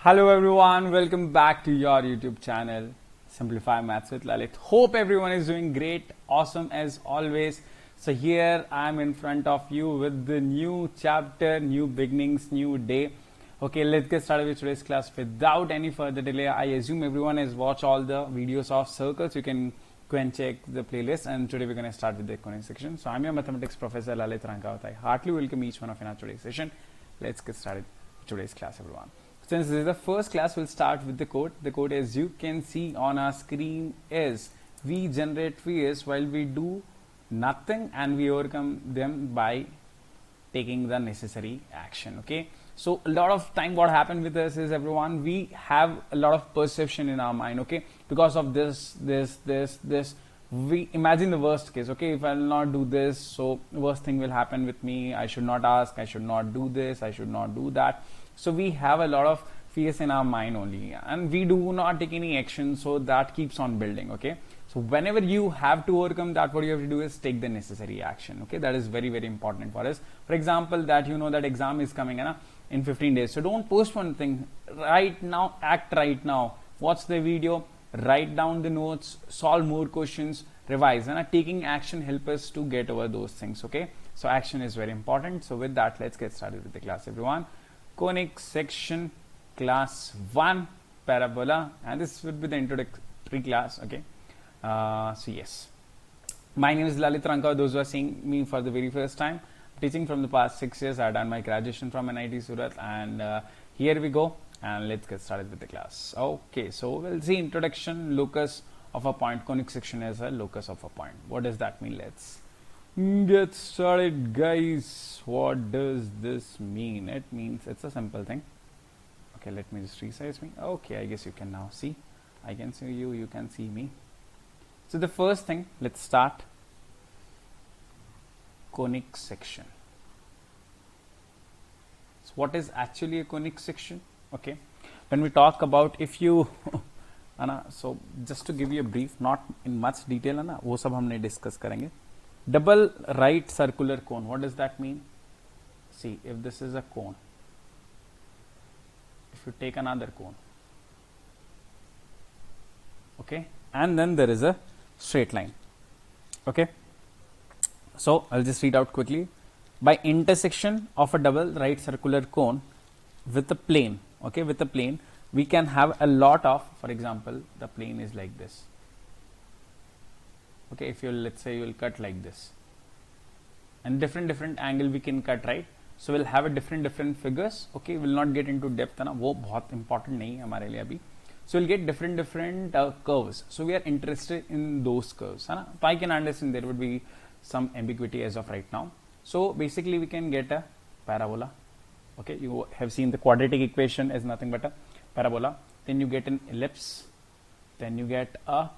Hello everyone, welcome back to your YouTube channel Simplify Maths with Lalit. Hope everyone is doing great, awesome as always. So here I am in front of you with the new chapter, new beginnings, new day. Okay, let's get started with today's class without any further delay. I assume everyone has watched all the videos of circles. You can go and check the playlist, and today we're going to start with the conic section. So I'm your mathematics professor Lalit Rankavat. I heartily welcome each one of you in our today's session. Let's get started with today's class, everyone. Since this is the first class, we'll start with the code. The code, as you can see on our screen, is we generate fears while we do nothing and we overcome them by taking the necessary action. Okay, so a lot of time what happened with us is, everyone, we have a lot of perception in our mind. Okay, because of this, we imagine the worst case. Okay, if I'll not do this, so worst thing will happen with me. I should not ask, I should not do this, I should not do that. So we have a lot of fears in our mind only, and we do not take any action, so that keeps on building. Okay, so whenever you have to overcome that, what you have to do is take the necessary action. Okay, that is very, very important for us. For example, that you know that exam is coming in 15 days, so don't postpone thing. Right now, act right now. Watch the video, write down the notes, solve more questions, revise, and taking action help us to get over those things. Okay, so action is very important. So with that, let's get started with the class, everyone. Conic section, class 1, parabola, and this would be the introductory class. Okay, so yes, my name is Lalit Rankavat. Those who are seeing me for the very first time, teaching from the past 6 years. I've done my graduation from NIT Surat, and here we go, and let's get started with the class. Okay, so we'll see introduction. Locus of a point. Conic section is a locus of a point. What does that mean? Let's get started, guys. What does this mean? It means it's a simple thing. Okay, let me just resize me. Okay, I guess you can now see. I can see you, you can see me. So the first thing, let's start. Conic section. So what is actually a conic section? Okay, when we talk about, if you so just to give you a brief, not in much detail, वो सब हमने discuss करेंगे. Double right circular cone. What does that mean? See, if this is a cone, if you take another cone, okay, and then there is a straight line. Okay, so I'll just read out quickly. By intersection of a double right circular cone with a plane, okay, with a plane, we can have a lot of, for example, the plane is like this. Okay, if you, let's say, you will cut like this, and different angle we can cut, right? So we'll have a different figures. Okay, we'll not get into depth, ना वो बहुत important नहीं है हमारे लिए अभी. So we'll get different curves. So we are interested in those curves, है ना? So I can understand there would be some ambiguity as of right now. So basically we can get a parabola. Okay, you have seen the quadratic equation is nothing but a parabola. Then you get an ellipse. Then you get a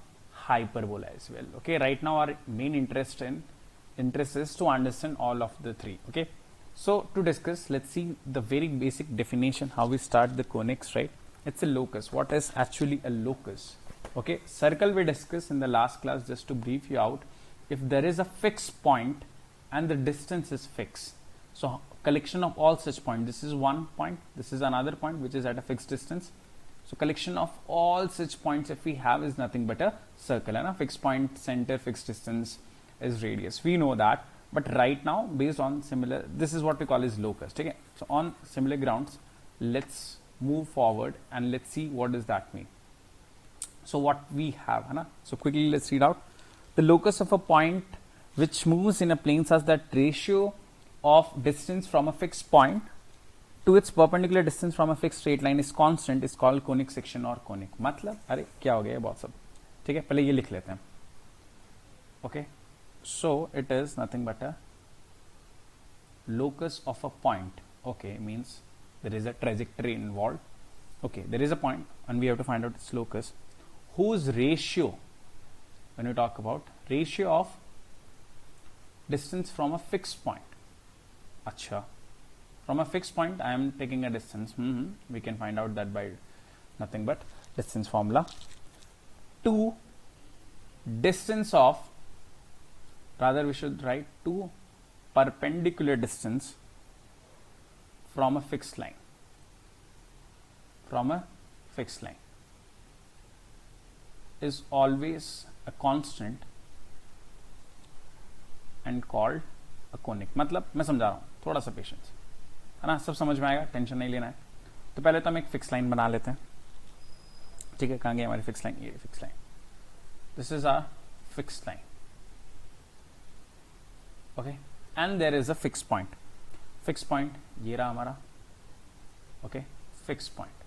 hyperbola as well. Okay, right now our main interest is to understand all of the three. Okay, so to discuss, let's see the very basic definition, how we start the conics, right? It's a locus. What is actually a locus? Okay, circle we discussed in the last class. Just to brief you out, if there is a fixed point and the distance is fixed, so collection of all such points, this is one point, this is another point which is at a fixed distance. So collection of all such points, if we have, is nothing but a circle, and a fixed point, center, fixed distance is radius. We know that, but right now, based on similar, this is what we call as locus. Okay, so on similar grounds, let's move forward and let's see what does that mean. So what we have, so quickly let's read out. The locus of a point which moves in a plane such that ratio of distance from a fixed point to its perpendicular distance from a fixed straight line is constant is called conic section or conic. मतलब अरे क्या हो गया ये बहुत सब, ठीक है, पहले ये लिख लेते हैं. Okay, so it is nothing but a locus of a point. Okay, means there is a trajectory involved. Okay, there is a point and we have to find out its locus, whose ratio, when we talk about ratio of distance from a fixed point. Acha, from a fixed point I am taking a distance. We can find out that by nothing but distance formula to distance of, rather we should write to perpendicular distance from a fixed line. from a fixed line is always a constant and called a conic. मतलब मैं समझा रहा हूं, थोड़ा सा patience है ना, सब समझ में आएगा, टेंशन नहीं लेना है। तो पहले तो हम एक फिक्स लाइन बना लेते हैं, ठीक है। कहां गई हमारी फिक्स लाइन? ये fix line, this is our fix line, okay. And there is a fix point, fix point ये रहा हमारा, okay, fix point.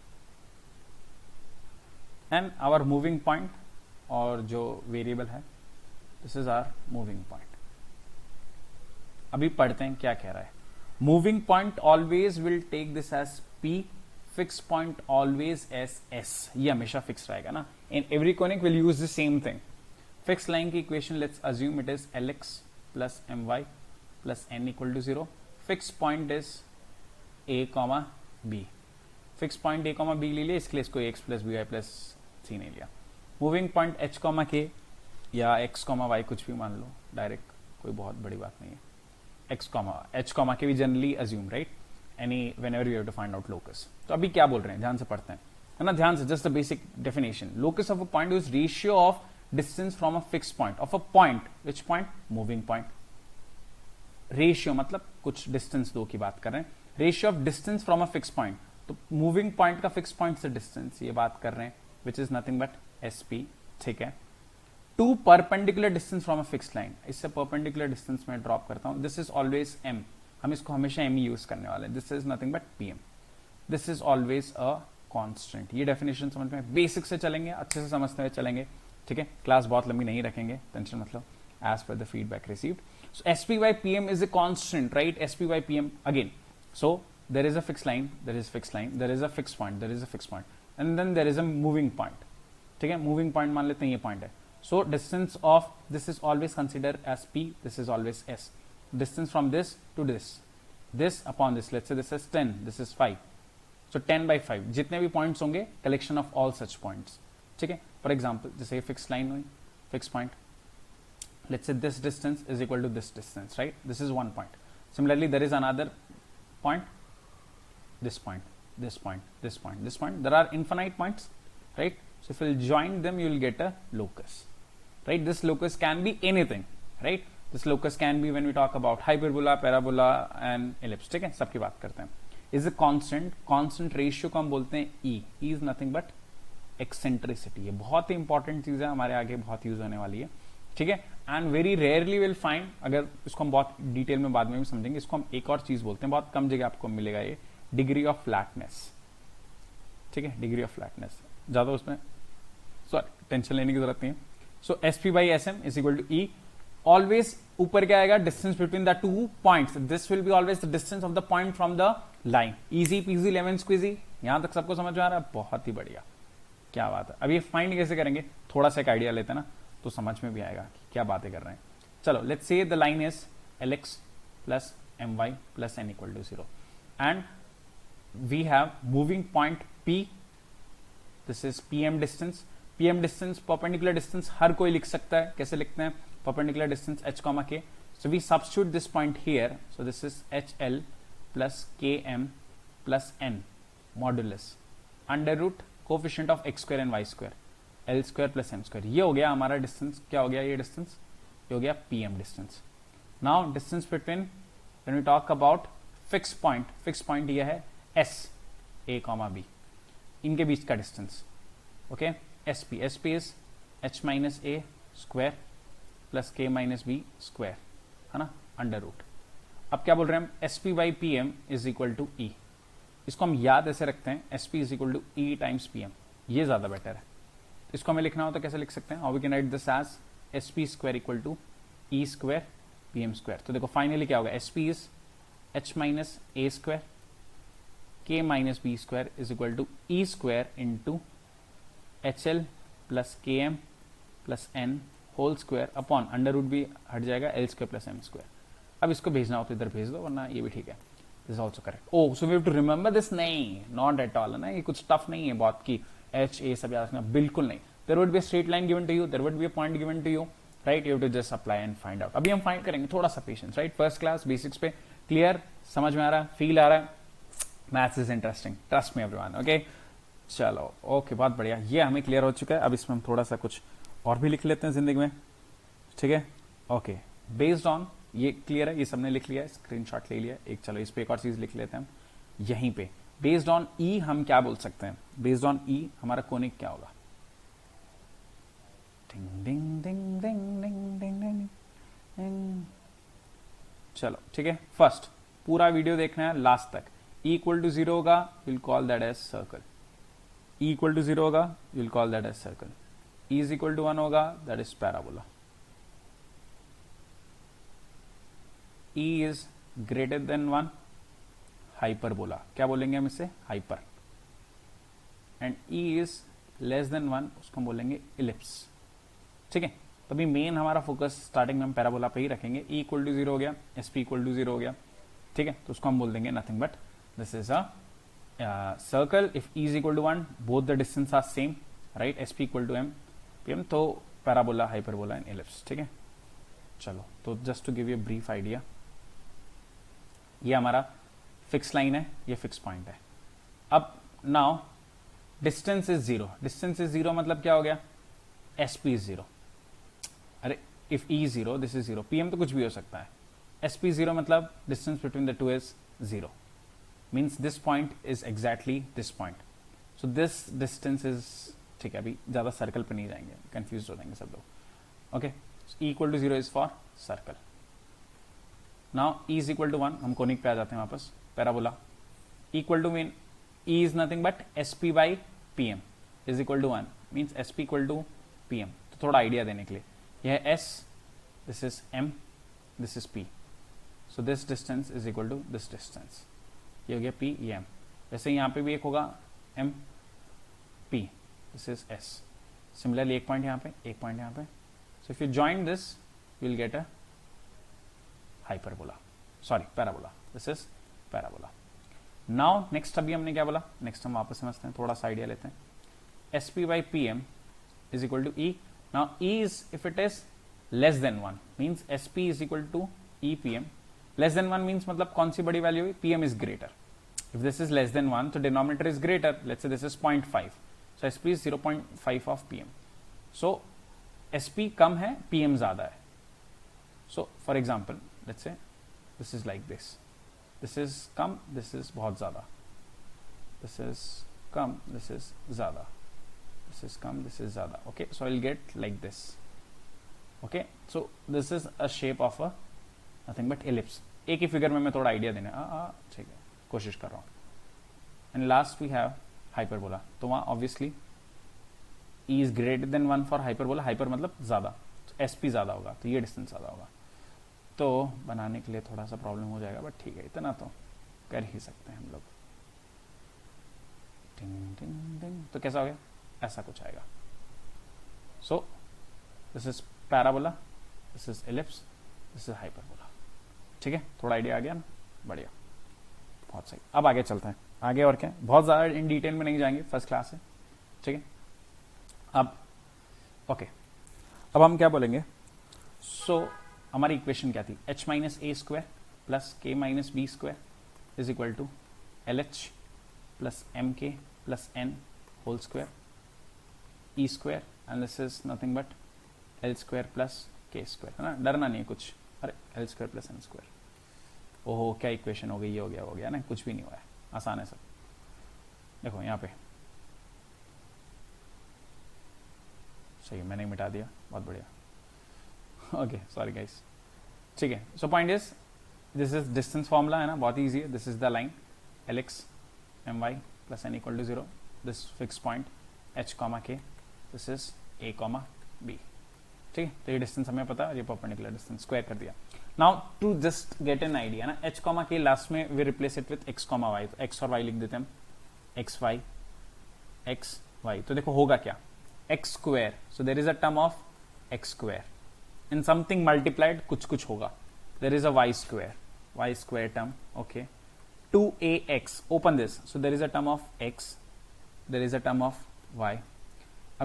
And our moving point, और जो वेरिएबल है, this is our moving point. अभी पढ़ते हैं क्या कह रहा है। Moving point always will take this as P, fix point always as S। ये हमेशा फिक्स रहेगा ना। In every conic will use the same thing. Fix line की equation let's assume it is Lx plus My plus n equal to 0। Fix point is A, B। Fix point A, B ले लिया, इसके लिए इसको x plus by plus c नहीं लिया। Moving point H, K या x, y कुछ भी मान लो, डायरेक्ट, कोई बहुत बड़ी बात नहीं है। H, K भी generally assume, right, any whenever you have to find out locus. तो अभी क्या बोल रहे हैं, ध्यान से पढ़ते हैं, है ना, ध्यान से, just the basic definition. Locus of a point is ratio of distance from a fix point of a point, which point? Moving point. Ratio मतलब कुछ डिस्टेंस दो की बात कर रहे हैं, ratio of distance from a fix point. तो moving point का फिक्स पॉइंट से डिस्टेंस ये बात कर रहे हैं, which is nothing but SP, ठीक है। To perpendicular distance from a fix line, इससे परपेंडिकुलर डिस्टेंस में ड्रॉप करता हूं, दिस इज ऑलवेज M, हम इसको हमेशा M यूज करने वाले हैं। This is nothing but PM, this is always a constant. ये डेफिनेशन समझ में, बेसिक से चलेंगे, अच्छे से समझते हुए चलेंगे, ठीक है। क्लास बहुत लंबी नहीं रखेंगे, टेंशन मतलब, as per the feedback received. So SP by PM is a constant, right? SP by PM again. So there is a fixed line, there is fixed line, there is a fixed point, there is a fixed point, and then there is a moving point, ठीक है। Moving point मान लेते हैं ये point है। So distance of this is always consider as P, this is always S। Distance from this to this upon this, let's say this is 10, this is 5, so 10 by 5 जितने भी points होंगे, collection of all such points, ठीक है। For example जैसे fix line हुई, fix point, let's say this distance is equal to this distance, right? This is one point. Similarly, there is another point, this point, this point, this point, this point. There are infinite points, right? So if you'll join them, you'll get a locus, right? This locus can be anything, right? This locus can be when we talk about hyperbola, parabola and ellipse, ठीक है, सबकी बात करते हैं। Is a constant, constant ratio को हम बोलते हैं E. E is nothing but eccentricity. ये बहुत ही इंपॉर्टेंट चीज है, हमारे आगे बहुत यूज होने वाली है, ठीक है। And very rarely will find, अगर इसको हम बहुत डिटेल में बाद में भी समझेंगे, इसको हम एक और चीज बोलते हैं, बहुत कम जगह आपको मिलेगा ये, डिग्री ऑफ फ्लैटनेस, ठीक है, डिग्री ऑफ फ्लैटनेस। ज्यादा उसमें सॉरी टेंशन लेने की जरूरत नहीं है। So SP by SM is equal to E। Always ऊपर क्या आएगा? Distance between the two points, this will be always the distance of the point from the line. Easy peasy lemon squeezy, यहां तक सबको समझ में आ रहा है? बहुत ही बढ़िया, क्या बात है। अब ये फाइंड कैसे करेंगे, थोड़ा सा एक आइडिया लेते हैं ना, तो समझ में भी आएगा कि क्या बातें कर रहे हैं। चलो, let's say the line is Lx plus My plus n equal to 0 and we have moving point P, this is PM distance. PM distance, perpendicular distance हर कोई लिख सकता है, कैसे लिखते हैं? Perpendicular distance H, K, so we substitute this point here, so this is HL plus KM plus n modulus under root coefficient of x square and y square, L square plus M square. ये हो गया हमारा distance, क्या हो गया ये distance? ये हो गया PM distance. Now distance between when we talk about fix point ये है S, A, B, इनके बीच का distance, okay. SP is H minus A square plus K minus B square, है ना, अंडर रूट। अब क्या बोल रहे हैं हम? SP by PM is equal to E। इसको हम याद ऐसे रखते हैं, SP is equal to E times PM, ये ज्यादा बेटर है। इसको हमें लिखना हो तो कैसे लिख सकते हैं? How we can write this as SP square equal to E square PM square. तो देखो फाइनली क्या होगा? SP is H minus A square K minus B square is equal to E square into HL plus KM plus N whole square upon under root भी हट जाएगा, L square plus M square. अब इसको भेजना हो तो इधर भेज दो, वरना ये भी ठीक है। This is also correct. Oh so we have to remember this, नहीं, नॉट एट ऑल, है ना, ये कुछ टफ नहीं है बहुत की H A सब याद रखना, बिल्कुल नहीं। There would be a straight line given to you, there would be a point given to you, right, you have to just apply and find out. अभी हम फाइंड करेंगे, थोड़ा सा patience, right. First class basics पे clear, समझ में आ रहा है, फील आ रहा है, maths is interesting, trust me everyone, okay. चलो ओके, बहुत बढ़िया, ये हमें क्लियर हो चुका है। अब इसमें हम थोड़ा सा कुछ और भी लिख लेते हैं जिंदगी में, ठीक है। ओके, बेस्ड ऑन, ये क्लियर है, ये सबने लिख लिया है, स्क्रीनशॉट ले लिया एक। चलो इस पे एक और चीज लिख लेते हैं हम यहीं पे। बेस्ड ऑन ई हम क्या बोल सकते हैं? बेस्ड ऑन ई हमारा कोनिक क्या होगा? डिंग डिंग डिंग डिंग डिंग डिंग डिंग डिंग। चलो ठीक है, फर्स्ट पूरा वीडियो देखना है लास्ट तक। ई इक्वल टू 0 होगा, will call that as circle. E equal to 0 होगा, will call that as circle. E is equal to 1 होगा, that is parabola. E is greater than 1, hyperbola. क्या बोलेंगे हम इसे? Hyper. And e is less than 1, उसको हम बोलेंगे ellipse, ठीक है। तभी मेन हमारा फोकस स्टार्टिंग में हम पैराबोला पे ही रखेंगे। ई इक्वल टू 0 हो गया, एस पी इक्वल टू 0 हो गया, ठीक है। तो उसको हम बोल देंगे nothing but this is a circle if e is equal to 1, both the distance are same, right. S P equal to M P M, तो पैराबोला, हाइपरबोला एंड इलिप्स, ठीक है। चलो, तो just to give you brief idea, ये हमारा fix line है, ये fix point है। अब now distance is 0, distance is 0 मतलब क्या हो गया? S P is 0। अरे if e 0, this is 0, P M तो कुछ भी हो सकता है। एस पी 0 मतलब distance between the two is 0, means this point is exactly this point. So this distance is, ठीक है, अभी ज्यादा सर्कल पे नहीं जाएंगे, कंफ्यूज हो जाएंगे सब लोग। Okay, e equal to 0 is for circle. Now e is equal to 1, हम कोनिक पे आ जाते हैं वापस, parabola. Equal to mean e is nothing but S P by P M is equal to 1, means S P equal to P M. तो थोड़ा idea देने के लिए, यह है S, this is M, this is P, so this distance is equal to this distance. ये हो गया पी, ये एम। वैसे यहाँ पे भी एक होगा M P, this is S. Similarly एक पॉइंट यहाँ पे, एक पॉइंट यहाँ पे। So if you join this you will get a hyperbola, sorry parabola, this is parabola. Now next, अभी हमने क्या बोला, नेक्स्ट हम वापस समझते हैं, थोड़ा सा आइडिया लेते हैं। S P by P M is equal to e. Now e is, if it is less than 1, means S P is equal to e P M. Less than 1 means मतलब कौन सी बड़ी वैल्यू हुई? P M is greater. If this is less than 1 तो denominator is greater, let's say this is 0.5, so S P is 0.5 of P M. So S P कम है, P M ज्यादा है। So for example let's say this is like this, this is come, this is बहुत ज्यादा, this is come, this is ज्यादा, this is come, this is zyada. Okay, so I'll get like this. Okay, so this is a shape of a nothing but ellipse. एक ही figure में मैं थोड़ा idea देने ठीक है, कोशिश कर रहा हूँ। And last we have hyperbola. तो वहाँ obviously e is greater than 1 for hyperbola. Hyper मतलब ज्यादा, तो एस पी ज्यादा होगा, तो ये डिस्टेंस ज्यादा होगा। तो बनाने के लिए थोड़ा सा प्रॉब्लम हो जाएगा, बट ठीक है, इतना तो कर ही सकते हैं हम लोग। टिंग टिंग टिंग, तो कैसा हो गया? ऐसा कुछ आएगा। सो this is parabola, this is ellipse, this is hyperbola, ठीक है। थोड़ा आइडिया आ गया ना? बढ़िया, बहुत सही। अब आगे चलते हैं, आगे और क्या, बहुत ज्यादा इन डिटेल में नहीं जाएंगे, फर्स्ट क्लास है, ठीक है। अब ओके, अब हम क्या बोलेंगे? सो हमारी इक्वेशन क्या थी? h minus A square plus K minus B square is equal to L H plus M K plus N whole square E square, and this is nothing but L square plus K square, है ना। डरना नहीं है कुछ, अरे L square plus N square, ओहो क्या equation हो गई, ये हो गया ना, कुछ भी नहीं हुआ है, आसान है सब। देखो यहाँ पे सही, मैंने मिटा दिया, बहुत बढ़िया। ओके, सॉरी गाइस, ठीक है। So point is, this is distance formula, है ना, बहुत ईजी है। This is the line L X M Y plus N equal to 0, this fix point H comma K, this is A comma B, ठीक है। तो ये distance हमें पता है, ये परपेंडिकुलर डिस्टेंस स्क्वायर कर दिया। Now to just get an idea ना, एच कॉमा के लास्ट में we replace it with x comma y, तो एक्स और वाई लिख देते हैं हम, एक्स वाई। तो देखो होगा क्या, x square, so there is a term of x square in something multiplied, कुछ होगा, there is a y square term, okay. 2ax, open this, so there is a term of x, there is a term of y.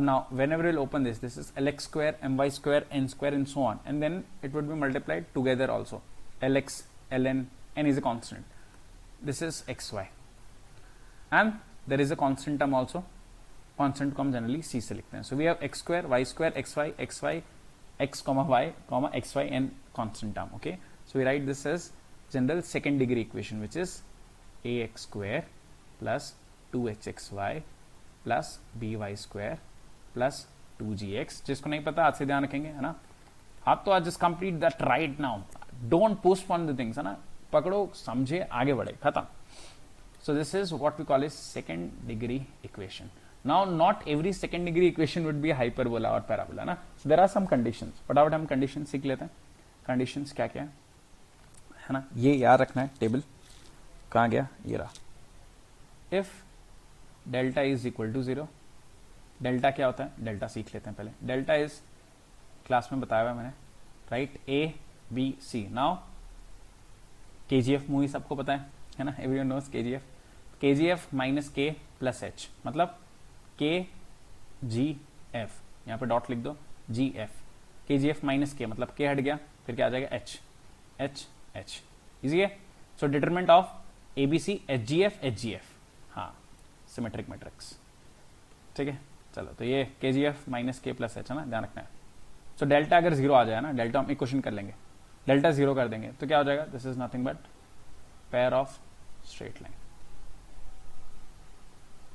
Now whenever we'll open this, this is lx square, my square, n square, and so on, and then it would be multiplied together also. Lx, ln, n is a constant. This is xy, and there is a constant term also, constant को हम generally c से लिखते हैं. So we have x square, y square, xy, x comma y comma xy and constant term. Okay, so we write this as general second degree equation, which is ax square plus 2hxy plus by square plus 2gx. जिसको नहीं पता आज से ध्यान रखेंगे, है ना. आप तो आज just complete that right now, don't postpone the things, है ना. पकड़ो, समझे, आगे बढ़े, खत्म. So this is what we call as second degree equation. Now not every second degree equation would be a hyperbola or parabola ना. So there are some conditions. फटाफट हम conditions सीख लेते हैं. Conditions क्या क्या है ना, ये याद रखना है. टेबल कहाँ गया, ये रहा. If delta is equal to 0, delta क्या होता है, डेल्टा सीख लेते हैं पहले. डेल्टा इज क्लास में बताया हुआ मैंने, right, A B C. Now KGF movie सबको पता है ना, everyone knows KGF. KGF minus K plus H, मतलब KGF, यहाँ पे डॉट लिख दो, GF. KGF माइनस K मतलब K हट गया, फिर क्या आ जाएगा, H. इजी है. सो डिटरमिनेंट ऑफ ABC HGF. हाँ, सिमेट्रिक मैट्रिक्स. ठीक है, चलो. तो ये KGF minus K plus H है ना, ध्यान रखना है. सो डेल्टा अगर 0 आ जाए ना, डेल्टा हम इक्वेशन कर लेंगे, डेल्टा 0 कर देंगे तो क्या हो जाएगा, this is nothing but pair of straight line.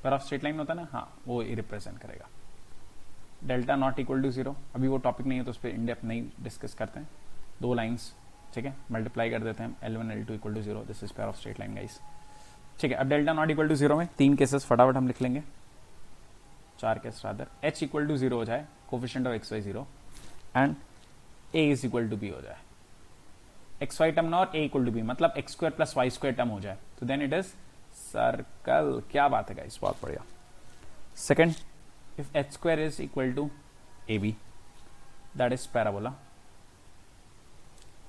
Pair of straight line होता है ना, हाँ, वो रिप्रेजेंट करेगा. डेल्टा नॉट इक्वल टू 0, अभी वो टॉपिक नहीं है तो उस पर इन डेप्थ नहीं डिस्कस करते हैं. 2 लाइंस, ठीक है, मल्टीप्लाई कर देते हैं, L1 L2 equal to 0, this is pair of straight line guys. ठीक है, अब डेल्टा नॉट इक्वल टू 0 में 3 केसेस फटाफट हम लिख लेंगे, 4 case rather. H equal to 0 हो जाए, coefficient of XY 0, and A is equal to B हो जाए. XY टर्म ना और A इक्वल टू B, मतलब x square plus y square term हो जाए, तो देन इट इज सर्कल. क्या बात है गाइस, बहुत बढ़िया. Second, if h square is equal to AB, that is parabola.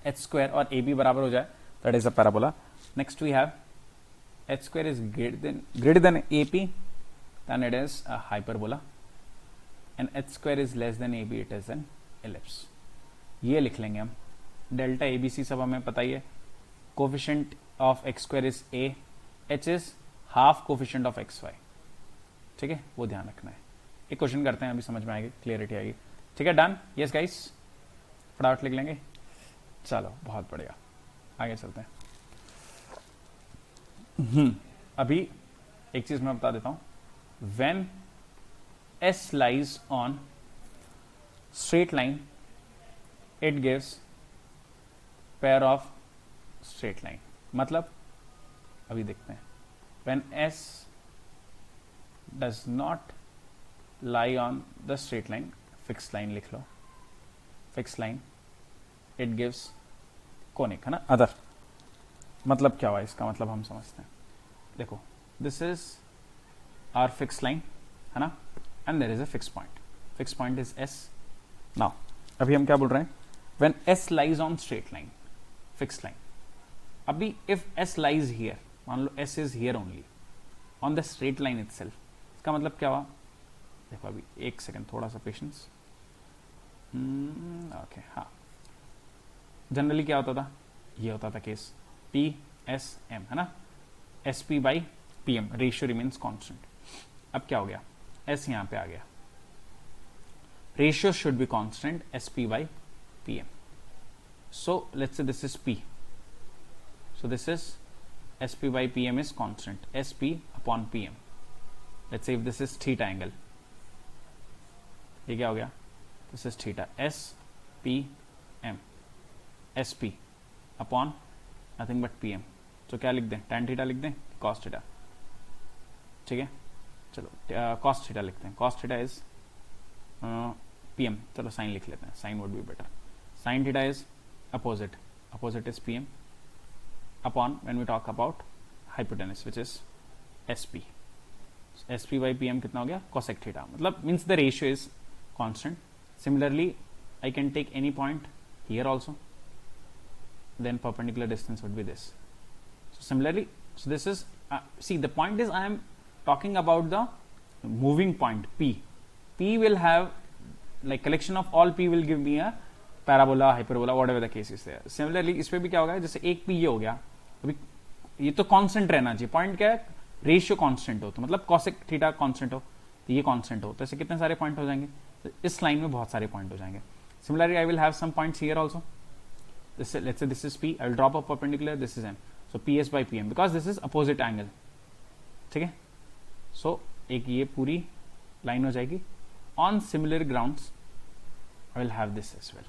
h square और AB बराबर हो जाए, that is a parabola. Next we have h square is greater than AP, then it is a hyperbola, and h square is less than AB, it is an ellipse. ये लिख लेंगे हम. Delta ABC सब हमें पता ही है. Coefficient of x square is A, H is half coefficient of XY. ठीक है, वो ध्यान रखना है. एक क्वेश्चन करते हैं, अभी समझ में आएगी, क्लियरिटी आएगी. ठीक है, डन. यस गाइस, फटाफट लिख लेंगे. चलो, बहुत बढ़िया, आगे चलते हैं. अभी एक चीज मैं बता देता हूं. When S lies on straight line, it gives pair of straight line. मतलब अभी देखते हैं. When S does not lie on the straight line, fixed line लिख लो, fixed line, it gives conic, है ना, other. मतलब क्या हुआ इसका, मतलब हम समझते हैं. देखो, this is our fixed line, है ना, and there is a fixed point. Fixed point is S. Now, अभी हम क्या बोल रहे हैं, when S lies on straight line, fixed line. अभी if S lies here, मान लो S is here only, on the straight line itself, इसका मतलब क्या हुआ. देखो अभी एक सेकंड, थोड़ा सा पेशेंस. ओके, हाँ, जनरली क्या होता था, ये होता था केस PSM, है ना, SP by PM, ratio remains constant. अब क्या हो गया, S यहां पे आ गया, ratio should be constant, SP by PM. So let's say this is P, so this is SP by PM is constant, SP upon PM. Let's say if this is theta angle, ये क्या हो गया, this is theta, SPM, SP upon nothing but PM. तो क्या लिख दें, tan theta लिख दें, cos थीटा. ठीक है, चलो cos थीटा लिखते हैं. cos थीटा इज PM, चलो साइन लिख लेते हैं, sine would be better. sin theta is opposite is PM upon when we talk about hypotenuse which is SP. SP by PM कितना हो गया, cosec theta, मतलब means the ratio is constant. Similarly, I can take any point here also, then perpendicular distance would be this. So similarly, so this is see, the point is I am talking about the moving point P. P will have like collection of all P will give me a parabola, hyperbola, whatever the case is there. Similarly, इस पे भी क्या होगा, जैसे एक P ये हो गया, अभी ये तो कांस्टेंट रहना चाहिए. पॉइंट क्या है, रेशियो कांस्टेंट हो, तो मतलब cosec थीटा कांस्टेंट हो, तो ये कांस्टेंट हो, तो ऐसे कितने सारे पॉइंट हो जाएंगे, तो इस लाइन में बहुत सारे पॉइंट हो जाएंगे. Similarly I will have some points here also. Let's say this is P, I'll drop a perpendicular, this is M. So PS by PM, because this is opposite angle. ठीक है, so एक ये पूरी line हो जाएगी. On similar grounds, I will have this as well.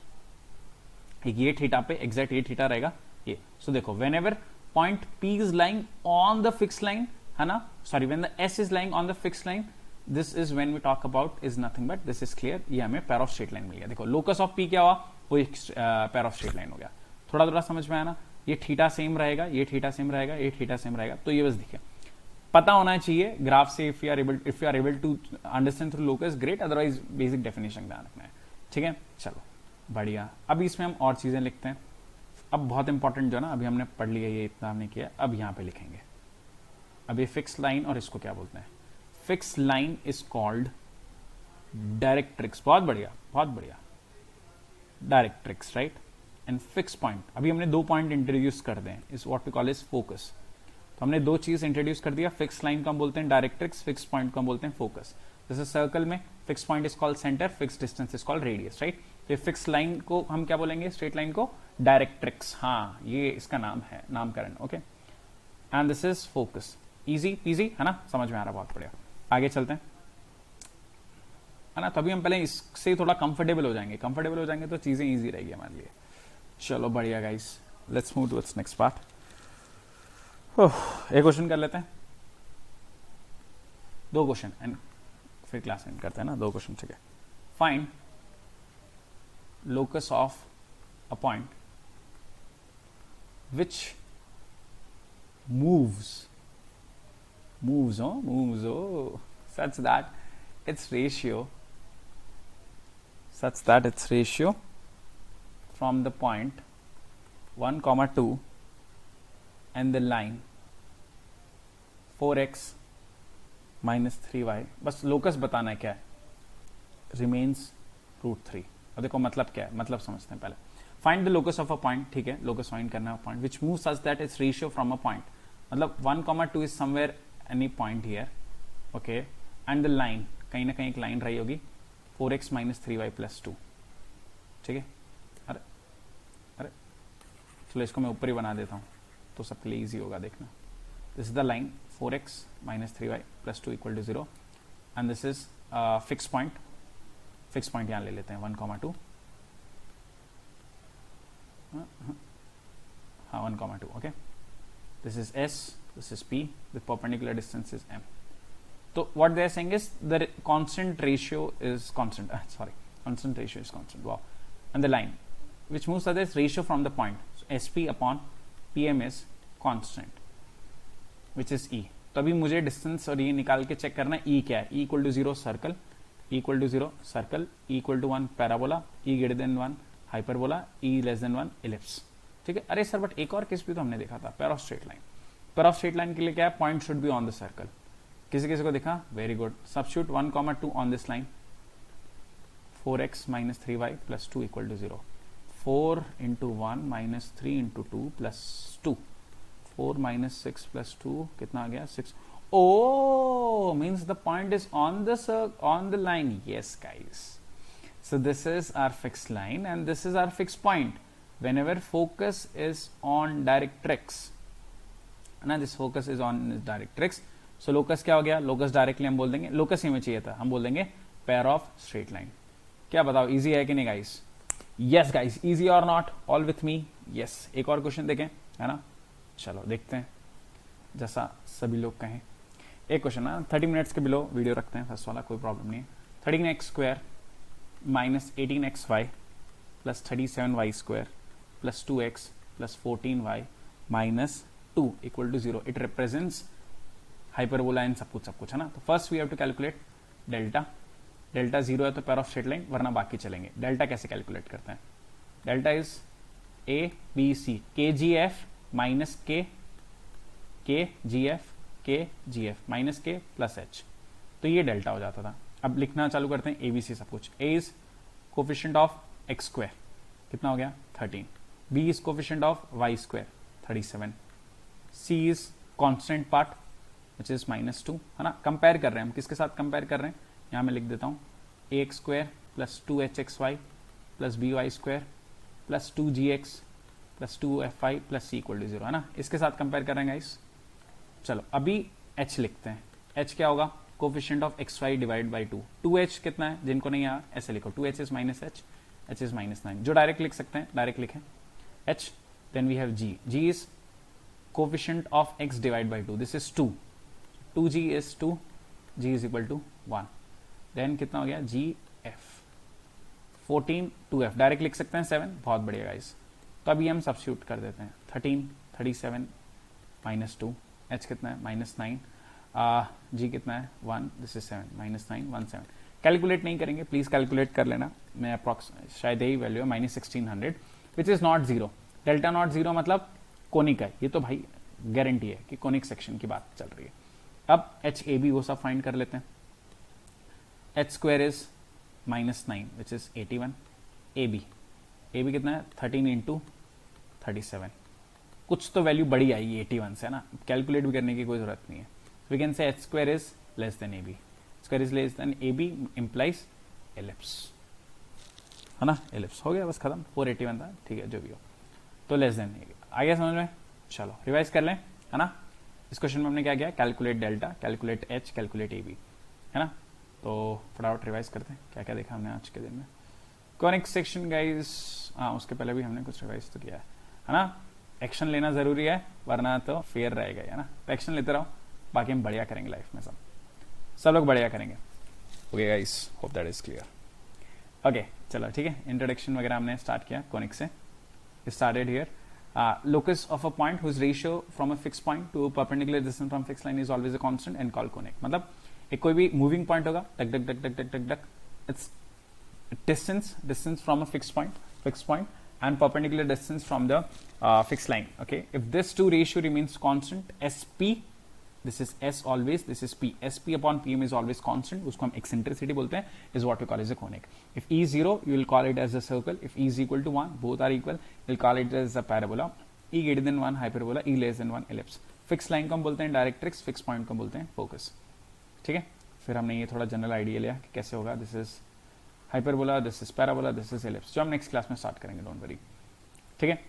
एक ये theta पे एग्जैक्ट ये थीटा रहेगा ये. So देखो, whenever point P is lying on the fixed line, है ना, sorry, when the S is lying on the fixed line, this is when we talk about is nothing but this is clear. ये हमें pair of straight line मिल गया. देखो locus of P क्या हुआ, वो एक pair of straight line हो गया. थोड़ा थोड़ा समझ में आया ना, ये थीटा सेम रहेगा, ये थीटा सेम रहेगा, ये थीटा सेम रहेगा, तो ये बस दिखे, पता होना चाहिए ग्राफ से. If you are able to understand through locus, great, otherwise basic definition ध्यान रखना है. ठीक है, चलो बढ़िया. अभी इसमें हम और चीजें लिखते हैं. अब बहुत इंपॉर्टेंट जो ना, अभी हमने पढ़ लिया, ये इतना हमने किया, अब यहाँ पे लिखेंगे. अब ये फिक्स लाइन, और इसको क्या बोलते हैं, fix line is called directrix. बहुत बढ़िया, बहुत बढ़िया, directrix, right. And fix point, अभी हमने दो पॉइंट इंट्रोड्यूस कर दें, is what we call is focus. तो हमने दो चीज इंट्रोड्यूस कर दिया, फिक्स लाइन को हम बोलते हैं डायरेक्ट्रिक्स, फिक्स पॉइंट को हम बोलते हैं फोकस. जैसे सर्कल में fix point is called centre, fix distance is called radius, right. तो फिक्स लाइन को हम क्या बोलेंगे, स्ट्रेट लाइन को डायरेक्ट्रिक्स. हाँ, ये इसका नाम है, नामकरण. Okay, and this is focus. Easy PG है ना, समझ में आ रहा, बहुत बढ़िया. आगे चलते हैं, है ना. तभी हम पहले इससे थोड़ा कंफर्टेबल हो जाएंगे, कंफर्टेबल हो जाएंगे तो चीजें इजी रहेगी हमारे लिए. चलो बढ़िया guys, let's move towards next part. एक क्वेश्चन कर लेते हैं, दो क्वेश्चन, एंड फिर क्लास एंड करते हैं ना. दो क्वेश्चन, ठीक है. Find locus of a point which moves such that its ratio from the point 1, 2 and the line 4x minus 3y, बस लोकस बताना है क्या है, remains √3. अब देखो मतलब क्या है, मतलब समझते हैं पहले. Find the locus of a point, ठीक है, लोकस फाइंड करना है point which move such that it's ratio from a point, मतलब 1, 2 is somewhere any point here, okay, and the line, कहीं ना कहीं एक लाइन रही होगी 4x minus 3y plus 2. ठीक है, अरे अरे चलो इसको मैं ऊपर ही बना देता हूँ तो सबके लिए इजी होगा देखना. This is the line 4x minus 3y plus 2 equal to 0, and this is fix point. Fix point यहाँ ले लेते हैं 1, 2. हाँ, 1, 2. Okay, this is S, this is P, the perpendicular distance is M. So what they are saying is the constant ratio is constant. Constant ratio is constant. Wow. And the line which moves such as ratio from the point, so SP upon PM is constant, which is E. तो अभी मुझे distance और ये निकाल के check करना है E क्या है. E equal to 0 circle, E equal to 0 circle, E equal to 1 parabola, E greater than 1 hyperbola, E less than 1 ellipse. ठीक है. अरे सर बट एक और केस भी तो हमने देखा था, pair of straight line. Pair of straight line के लिए क्या है, point should be on the circle. किसी किसी को दिखा, very good. Substitute 1, 2 on this line, 4x minus 3y plus 2 equal to 0. 4 into 1 minus 3 into 2 plus 2. 4 minus 6 plus 2 कितना आ गया, 6. Oh, means the point is on the line. Yes guys, so this is our fixed line and this is our fixed point. Whenever focus is on directrix, ना, this focus is on directrix, so locus क्या हो गया, locus directly हम बोल देंगे, locus ही में चाहिए था, हम बोल देंगे pair of straight line. क्या बताओ, इजी है कि नहीं गाइस? यस गाइस, इजी और not, all with me. Yes, एक और क्वेश्चन देखें, है ना. चलो देखते हैं, जैसा सभी लोग कहें. एक क्वेश्चन ना, 30 मिनट्स के बिलो वीडियो रखते हैं, फर्स्ट वाला कोई प्रॉब्लम नहीं है. 13x square minus 18xy plus 37y² plus 2x plus 14y minus 2 equal to 0. It represents hyperbola and सब कुछ है ना. तो first we have to calculate delta. Delta 0 है तो पेयर ऑफ स्ट्रेट लाइन, वरना बाकी चलेंगे. डेल्टा कैसे कैलकुलेट करते हैं, delta is A B C KGF minus KGF KGF minus K plus H. तो ये डेल्टा हो जाता था. अब लिखना चालू करते हैं ABC सब कुछ. A is coefficient of x², कितना हो गया 13. B is coefficient of y², 37. C is constant part which is -2, है ना. कंपेयर कर रहे हैं हम, किसके साथ कंपेयर कर रहे हैं, यहाँ मैं लिख देता हूँ ax square plus 2hxy plus by square plus 2gx plus 2fy plus c equal to 0, है ना. इसके साथ कंपेयर कर रहे हैं गाइस. चलो अभी h लिखते हैं. h क्या होगा, coefficient of xy divide by 2. 2h कितना है, जिनको नहीं आया ऐसे लिखो, 2h is minus h, h is -9. जो डायरेक्ट लिख सकते हैं डायरेक्ट लिखें h. Then we have g, g is coefficient of x divide by 2, this is 2, 2g is 2, g is equal to 1. Then कितना हो गया, gf 14 2f, डायरेक्ट लिख सकते हैं 7, बहुत बढ़िया गाइस. तो अभी हम सब्स्टिट्यूट कर देते हैं 13 37 -2, h कितना है -9, g कितना है 1, दिस इज 7 -9 1 7. कैलकुलेट नहीं करेंगे, प्लीज कैलकुलेट कर लेना. मैं अप्रॉक्स शायद यही वैल्यू है -1600 which is not zero. Delta not zero मतलब कोनिक है, ये तो भाई गारंटी है कि कोनिक सेक्शन की बात चल रही है. अब एच ए बी वो सब फाइंड कर लेते हैं. H square is -9 which is 81. A B कितना है 13 इंटू 37. कुछ तो वैल्यू बड़ी आई 81 से, है ना. कैलकुलेट भी करने की कोई जरूरत नहीं है. We can say h square is less than A B. Square is less than A B implies ellipse, है ना. एलिप्स हो गया, बस खत्म. 481 था, ठीक है जो भी हो. तो लेस देन ए बी आ गया समझ में. चलो रिवाइज कर लें, है ना. इस क्वेश्चन में हमने क्या किया, calculate delta, calculate h, calculate A B, है ना. तो फटाफट रिवाइज करते हैं क्या क्या देखा हमने आज के दिन में. कॉनिक सेक्शन गाइस, हाँ उसके पहले भी हमने कुछ रिवाइज तो किया है ना. एक्शन लेना जरूरी है वरना तो फेयर रहेगा, है ना. तो एक्शन लेते रहो, बाकी हम बढ़िया करेंगे लाइफ में, सब लोग बढ़िया करेंगे. Okay guys, hope that is clear. Okay चलो ठीक है, इंट्रोडक्शन वगैरह हमने स्टार्ट किया कॉनिक से. Started here. Locus of a point whose ratio from a fixed point to a perpendicular distance from fixed line is always a constant and called conic. मतलब एक कोई भी मूविंग पॉइंट होगा, टक टक टक टक टक टक टक, it's distance from a fixed point and perpendicular distance from the fixed line. Okay, if this two ratio remains constant, sp, this is s always, this is p, sp upon pm is always constant, उसको हम eccentricity बोलते हैं, is what we call as a conic. If e is 0, you will call it as a circle. If e is equal to 1, both are equal, you will call it as a parabola. e greater than 1 hyperbola, e less than 1 ellipse. Fixed line को हम बोलते हैं directrix, fixed point को बोलते हैं focus. ठीक है, फिर हमने ये थोड़ा जनरल आइडिया लिया कि कैसे होगा. This is hyperbola, this is parabola, this is ellipse, जो हम नेक्स्ट क्लास में स्टार्ट करेंगे, डोंट वरी. ठीक है,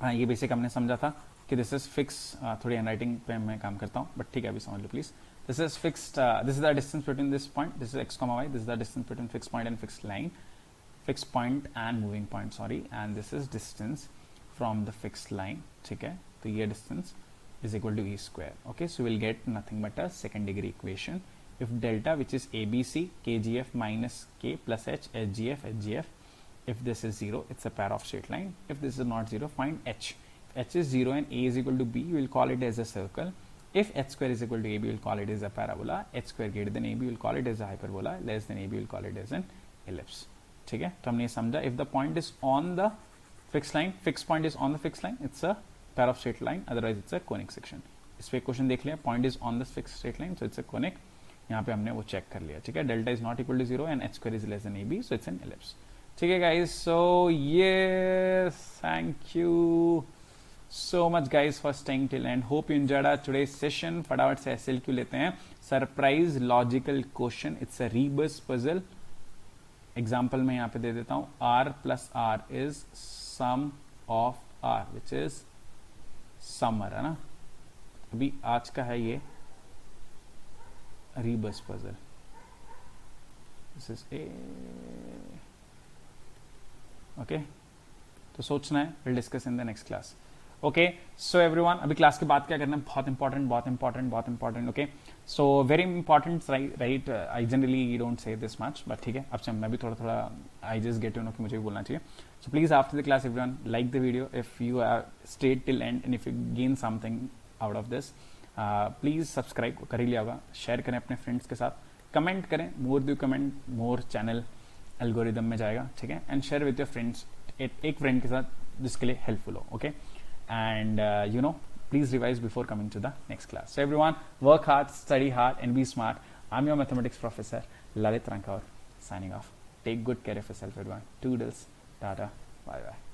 हाँ ये बेसिक हमने समझा था कि दिस इज फिक्स. थोड़ी हैंडराइटिंग पे मैं काम करता हूँ बट ठीक है, अभी समझ लो please. This is fixed, this is the distance between this point, this is X comma Y, this is the distance between fix point and fix line, fix point and moving point, sorry, and this is distance from the fixed line. ठीक है, तो ये distance is equal to E square. Okay, so will get nothing but a second degree equation. If delta, which is ABC, KGF minus K plus H, HGF, HGF, if this is 0, it's a pair of straight line. If this is not 0, find H. If H is 0 and A is equal to B, we will call it as a circle. If H square is equal to AB, we will call it as a parabola. H square greater than AB, we will call it as a hyperbola. Less than AB, we will call it as an ellipse. ठीक है, तो हमने ये समझा. If the point is on the fixed line, fixed point is on the fixed line, it's a pair of straight line. Otherwise, it's a conic section. इस पे question देख लिया, point is on the fixed straight line, so it's a conic. यहाँ पे हमने वो check कर लिया. ठीक है, delta is not equal to 0 and H square is less than A B, so it's an ellipse. ठीक है गाइस, सो ये thank you so much guys for staying till end. Hope you enjoyed our today's session. फटाफट से SLQ लेते हैं. Surprise logical question, it's a rebus puzzle. Example में यहाँ पे दे देता हूँ. r plus r is sum of r which is summer, है ना. अभी आज का है ये rebus puzzle. This is a okay. तो सोचना है, we'll discuss in the next class. Okay, so everyone, अभी क्लास के बाद क्या करना है, बहुत important. Okay, so very important, right? I generally don't say this much, but ठीक है, अब से मैं भी थोड़ा I just get to know कि मुझे भी बोलना चाहिए. So please after the class, everyone, like the video if you have stayed till end and if you gain something out of this. Please subscribe कर ही लिया होगा, शेयर करें अपने फ्रेंड्स के साथ, कमेंट करें. More do comment more channel algorithm में जाएगा. ठीक है, and share with your friends, एक फ्रेंड के साथ जिसके लिए हेल्पफुल हो. Okay, and you know, please revise before coming to the next class. So everyone, work hard, study hard and be smart. I am your mathematics professor Lalit Rankawar, signing off. Take good care of yourself everyone. Toodles, tata, bye bye.